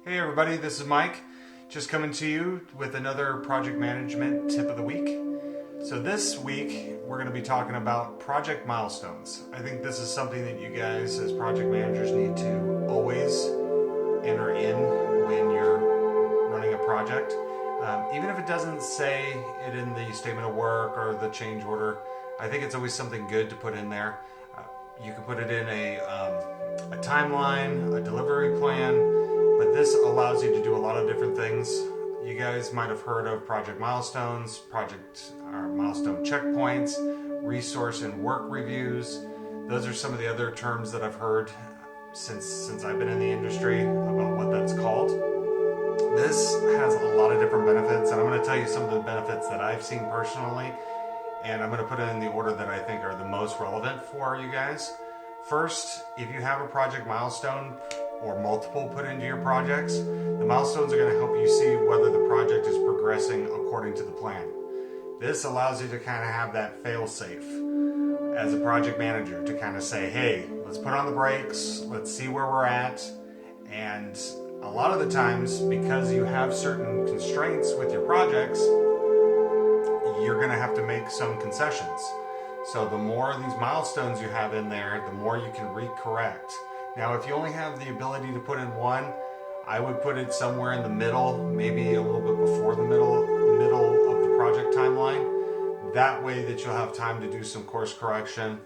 Hey everybody, this is Mike, just coming to you with another project management tip of the week. So this week we're going to be talking about project milestones. I think this is something that you guys as project managers need to always enter in when you're running a project. Even if it doesn't say it in the statement of work or the change order, I think it's always something good to put in there. You can put it in a timeline, a delivery plan, but this allows you to do a lot of different things. You guys might have heard of project milestones, project or milestone checkpoints, resource and work reviews. Those are some of the other terms that I've heard since I've been in the industry about what that's called. This has a lot of different benefits, and I'm going to tell you some of the benefits that I've seen personally, and I'm going to put it in the order that I think are the most relevant for you guys. First, if you have a project milestone or multiple put into your projects, the milestones are going to help you see whether the project is progressing according to the plan. This allows you to kind of have that fail-safe as a project manager to kind of say, hey, let's put on the brakes, let's see where we're at. And a lot of the times, because you have certain constraints with your projects, you're going to have to make some concessions. So the more of these milestones you have in there, the more you can recorrect. Now, if you only have the ability to put in one, I would put it somewhere in the middle, maybe a little bit before the middle of the project timeline. That way that you'll have time to do some course correction,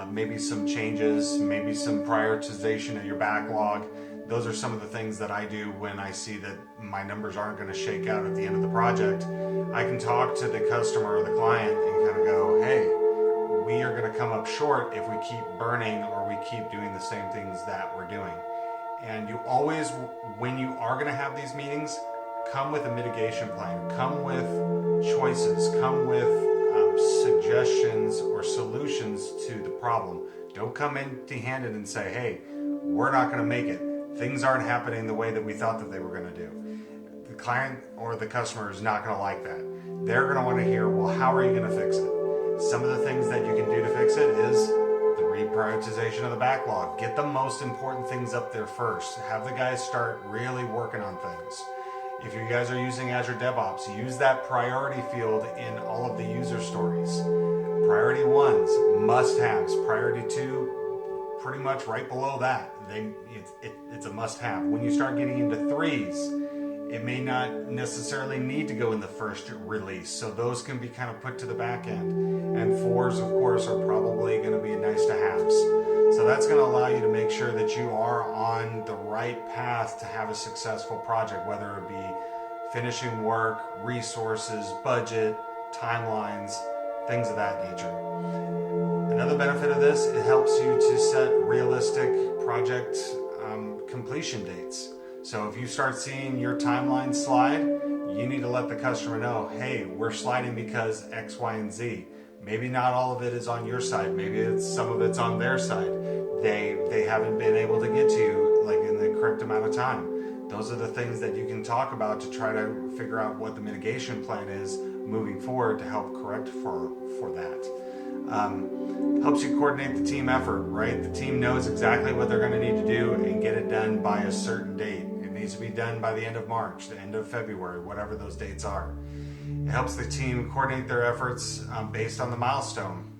maybe some changes, maybe some prioritization of your backlog. Those are some of the things that I do when I see that my numbers aren't going to shake out at the end of the project. I can talk to the customer or the client and kind of go, hey, we are going to come up short if we keep burning or we keep doing the same things that we're doing. And you always, when you are going to have these meetings, come with a mitigation plan, come with choices, come with suggestions or solutions to the problem. Don't come empty-handed and say, hey, we're not going to make it. Things aren't happening the way that we thought that they were going to do. The client or the customer is not going to like that. They're going to want to hear, well, how are you going to fix it? Some of the things that you can do to fix it is the reprioritization of the backlog. Get the most important things up there first. Have the guys start really working on things. If you guys are using Azure DevOps, use that priority field in all of the user stories. Priority ones, must-haves. Priority two, pretty much right below that. It's a must-have. When you start getting into threes, it may not necessarily need to go in the first release, so those can be kind of put to the back end. And fours, of course, are probably going to be nice to haves. So that's going to allow you to make sure that you are on the right path to have a successful project, whether it be finishing work, resources, budget, timelines, things of that nature. Another benefit of this, it helps you to set realistic project completion dates. So if you start seeing your timeline slide, you need to let the customer know, hey, we're sliding because X, Y, and Z. Maybe not all of it is on your side. Maybe some of it's on their side. They haven't been able to get to you like in the correct amount of time. Those are the things that you can talk about to try to figure out what the mitigation plan is moving forward to help correct for that. Helps you coordinate the team effort, right? The team knows exactly what they're going to need to do and get it done by a certain date. It needs to be done by the end of March, the end of February, whatever those dates are. It helps the team coordinate their efforts based on the milestone.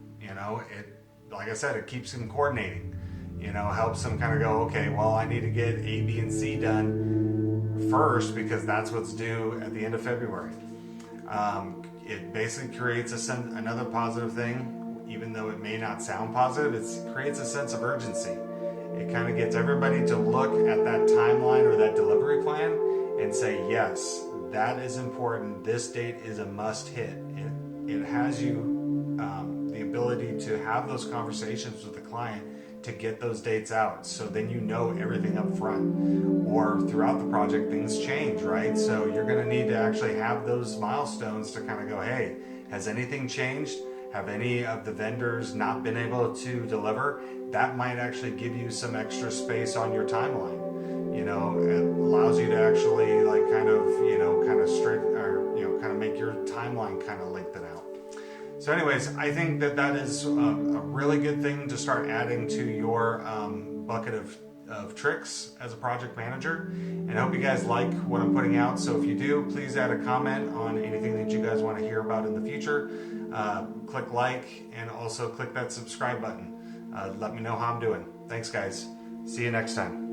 Like I said, it keeps them coordinating. Helps them kind of go, okay, well, I need to get A, B, and C done first because that's what's due at the end of February. It basically creates another positive thing. Even though it may not sound positive, it creates a sense of urgency. It kind of gets everybody to look at that timeline or that delivery plan and say, yes, that is important. This date is a must hit. It has you the ability to have those conversations with the client to get those dates out. So then you know everything up front. Or throughout the project, things change, right? So you're going to need to actually have those milestones to kind of go, hey, has anything changed? Have any of the vendors not been able to deliver? That might actually give you some extra space on your timeline. It allows you to actually kind of make your timeline kind of lengthen out. So anyways, I think that is a really good thing to start adding to your bucket of of tricks as a project manager. And I hope you guys like what I'm putting out. So if you do, please add a comment on anything that you guys want to hear about in the future. Click like and also click that subscribe button. Let me know how I'm doing. Thanks, guys. See you next time.